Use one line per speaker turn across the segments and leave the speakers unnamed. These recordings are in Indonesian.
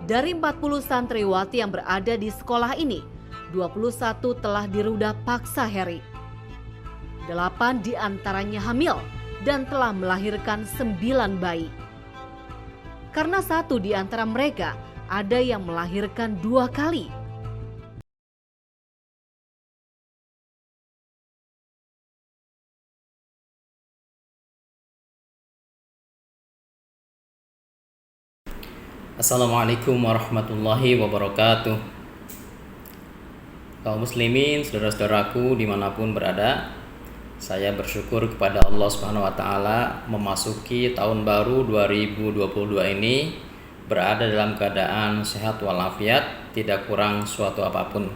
Dari 40 santriwati yang berada di sekolah ini, 21 telah dirudah paksa Heri. 8 diantaranya hamil dan telah melahirkan 9 bayi. Karena 1 di antara mereka ada yang melahirkan 2 kali.
Assalamualaikum warahmatullahi wabarakatuh. Kaum muslimin, saudara-saudaraku dimanapun berada, saya bersyukur kepada Allah Subhanahu wa Ta'ala memasuki tahun baru 2022 ini berada dalam keadaan sehat walafiat, tidak kurang suatu apapun.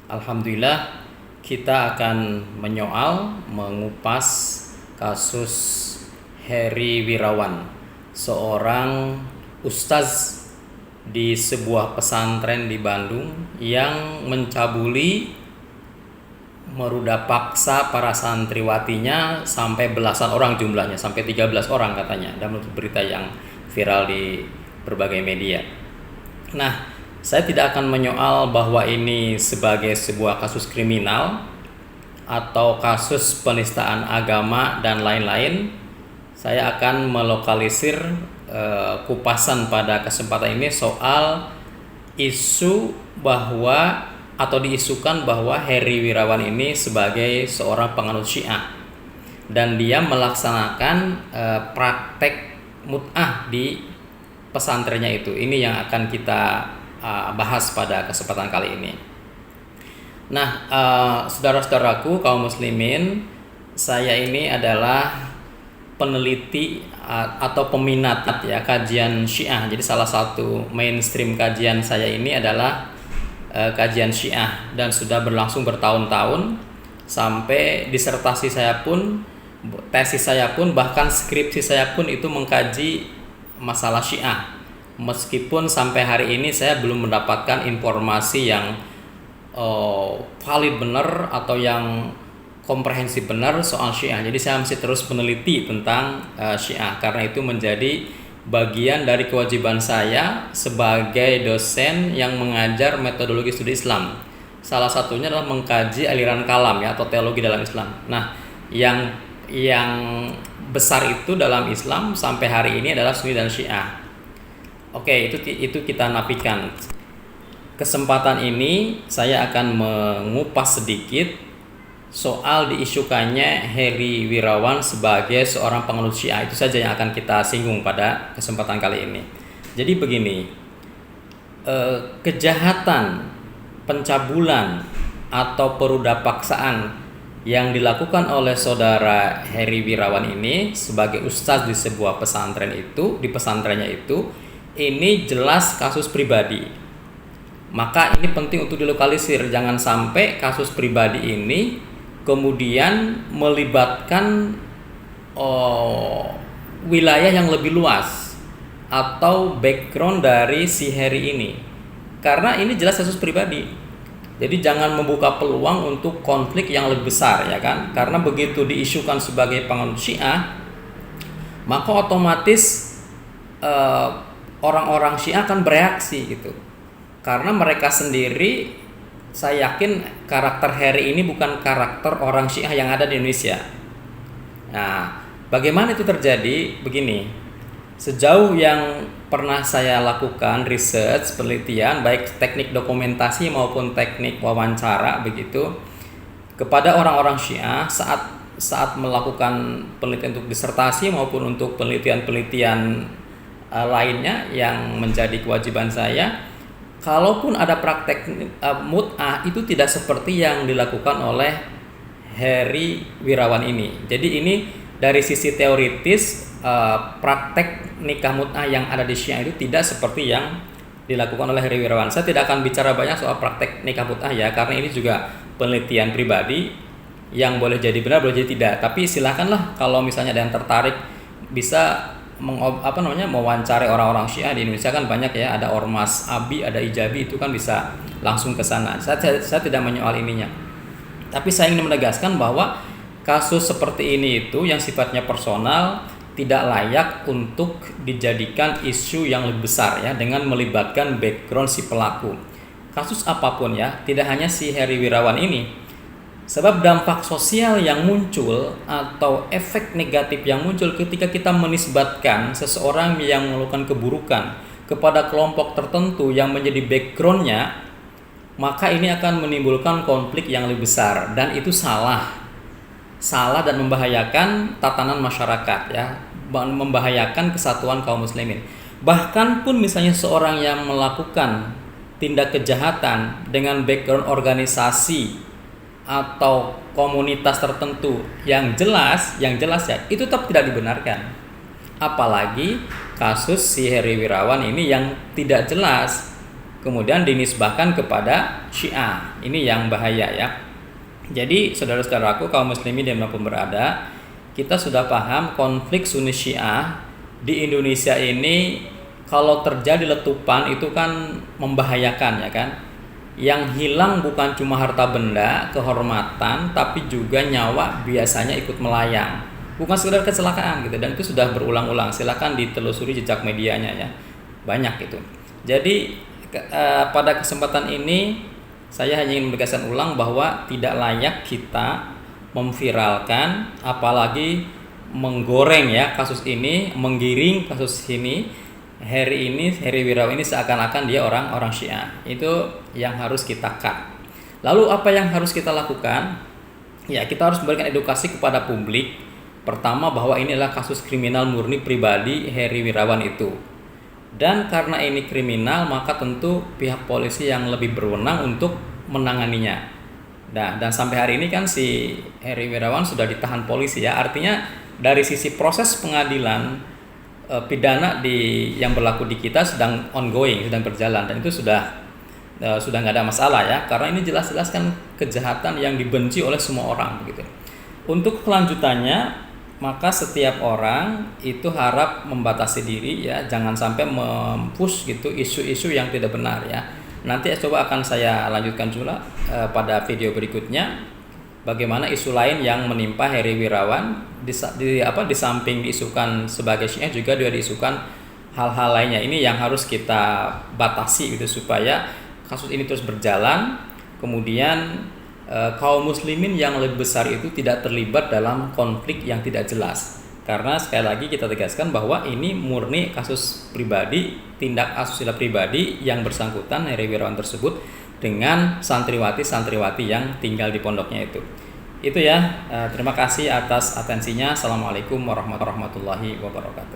Alhamdulillah, kita akan mengupas kasus Heri Wirawan, seorang ustaz di sebuah pesantren di Bandung yang mencabuli, merudah paksa para santriwatinya sampai belasan orang jumlahnya, sampai 13 orang katanya dalam berita yang viral di berbagai media. Nah, saya tidak akan menyoal bahwa ini sebagai sebuah kasus kriminal atau kasus penistaan agama dan lain-lain. Saya akan melokalisir kupasan pada kesempatan ini soal isu bahwa atau diisukan bahwa Heri Wirawan ini sebagai seorang penganut Syiah dan dia melaksanakan praktek mut'ah di pesantrennya itu. Ini yang akan kita bahas pada kesempatan kali ini. Nah, saudara-saudaraku kaum muslimin, saya ini adalah peneliti atau peminat ya kajian Syiah. Jadi salah satu mainstream kajian saya ini adalah kajian Syiah dan sudah berlangsung bertahun-tahun, sampai disertasi saya pun, tesis saya pun, bahkan skripsi saya pun itu mengkaji masalah Syiah. Meskipun sampai hari ini saya belum mendapatkan informasi yang valid benar atau yang komprehensif benar soal Syiah. Jadi saya masih terus meneliti tentang Syiah karena itu menjadi bagian dari kewajiban saya sebagai dosen yang mengajar metodologi studi Islam. Salah satunya adalah mengkaji aliran kalam ya atau teologi dalam Islam. Nah, yang besar itu dalam Islam sampai hari ini adalah Sunni dan Syiah. Oke, itu kita nafikan. Kesempatan ini saya akan mengupas sedikit soal diisukannya Heri Wirawan sebagai seorang penganut Syiah. Itu saja yang akan kita singgung pada kesempatan kali ini. Jadi begini, kejahatan, pencabulan atau perudah paksaan yang dilakukan oleh saudara Heri Wirawan ini sebagai ustaz di sebuah pesantren itu, di pesantrennya itu, ini jelas kasus pribadi. Maka ini penting untuk dilokalisir, jangan sampai kasus pribadi ini kemudian melibatkan wilayah yang lebih luas atau background dari si Heri ini, karena ini jelas kasus pribadi. Jadi jangan membuka peluang untuk konflik yang lebih besar, ya kan? Karena begitu diisukan sebagai penganut Syiah, maka otomatis orang-orang Syiah akan bereaksi gitu, karena mereka sendiri, saya yakin karakter Heri ini bukan karakter orang Syiah yang ada di Indonesia. Nah, bagaimana itu terjadi? Begini, sejauh yang pernah saya lakukan research, penelitian, baik teknik dokumentasi maupun teknik wawancara begitu, kepada orang-orang Syiah saat melakukan penelitian untuk disertasi maupun untuk penelitian-penelitian lainnya yang menjadi kewajiban saya, kalaupun ada praktek mut'ah itu tidak seperti yang dilakukan oleh Heri Wirawan ini. Jadi ini dari sisi teoritis, praktek nikah mut'ah yang ada di Syiah itu tidak seperti yang dilakukan oleh Heri Wirawan. Saya tidak akan bicara banyak soal praktek nikah mut'ah ya, karena ini juga penelitian pribadi yang boleh jadi benar, boleh jadi tidak. Tapi silakanlah kalau misalnya ada yang tertarik bisa mewawancari orang-orang Syiah di Indonesia, kan banyak ya, ada Ormas Abi, ada Ijabi, itu kan bisa langsung ke sana. Saya tidak menyoal ininya. Tapi saya ingin menegaskan bahwa kasus seperti ini itu yang sifatnya personal tidak layak untuk dijadikan isu yang lebih besar ya, dengan melibatkan background si pelaku. Kasus apapun ya, tidak hanya si Heri Wirawan ini. Sebab dampak sosial yang muncul atau efek negatif yang muncul ketika kita menisbatkan seseorang yang melakukan keburukan kepada kelompok tertentu yang menjadi backgroundnya, maka ini akan menimbulkan konflik yang lebih besar, dan itu salah dan membahayakan tatanan masyarakat ya, membahayakan kesatuan kaum muslimin. Bahkan pun misalnya seorang yang melakukan tindak kejahatan dengan background organisasi atau komunitas tertentu yang jelas ya, itu tetap tidak dibenarkan. Apalagi kasus si Heri Wirawan ini yang tidak jelas kemudian dinisbahkan kepada Syiah. Ini yang bahaya ya. Jadi saudara-saudaraku kaum muslimin dimanapun berada, kita sudah paham konflik Sunni Syiah di Indonesia ini kalau terjadi letupan itu kan membahayakan ya kan. Yang hilang bukan cuma harta benda, kehormatan, tapi juga nyawa biasanya ikut melayang. Bukan sekedar kecelakaan gitu, dan itu sudah berulang-ulang. Silakan ditelusuri jejak medianya ya. Banyak itu. Jadi pada kesempatan ini saya hanya ingin menegaskan ulang bahwa tidak layak kita memviralkan, apalagi menggoreng ya kasus ini, menggiring kasus ini, Heri Wirawan ini seakan-akan dia orang Syiah. Itu yang harus kita cut. Lalu apa yang harus kita lakukan? Ya, kita harus memberikan edukasi kepada publik. Pertama, bahwa ini adalah kasus kriminal murni pribadi Heri Wirawan itu. Dan karena ini kriminal, maka tentu pihak polisi yang lebih berwenang untuk menanganinya. Nah, dan sampai hari ini kan si Heri Wirawan sudah ditahan polisi ya. Artinya dari sisi proses pengadilan pidana yang berlaku di kita sedang ongoing, sedang berjalan, dan itu sudah nggak ada masalah ya. Karena ini jelas-jelas kan kejahatan yang dibenci oleh semua orang begitu. Untuk kelanjutannya, maka setiap orang itu harap membatasi diri ya, jangan sampai mempush gitu isu-isu yang tidak benar ya. Nanti coba akan saya lanjutkan juga pada video berikutnya bagaimana isu lain yang menimpa Heri Wirawan di samping diisukan sebagai Syiah juga dia diisukan hal-hal lainnya. Ini yang harus kita batasi gitu supaya kasus ini terus berjalan, kemudian kaum muslimin yang lebih besar itu tidak terlibat dalam konflik yang tidak jelas. Karena sekali lagi kita tegaskan bahwa ini murni kasus pribadi, tindak asusila pribadi yang bersangkutan Heri Wirawan tersebut dengan santriwati yang tinggal di pondoknya itu. Itu ya, terima kasih atas atensinya. Assalamualaikum warahmatullahi wabarakatuh.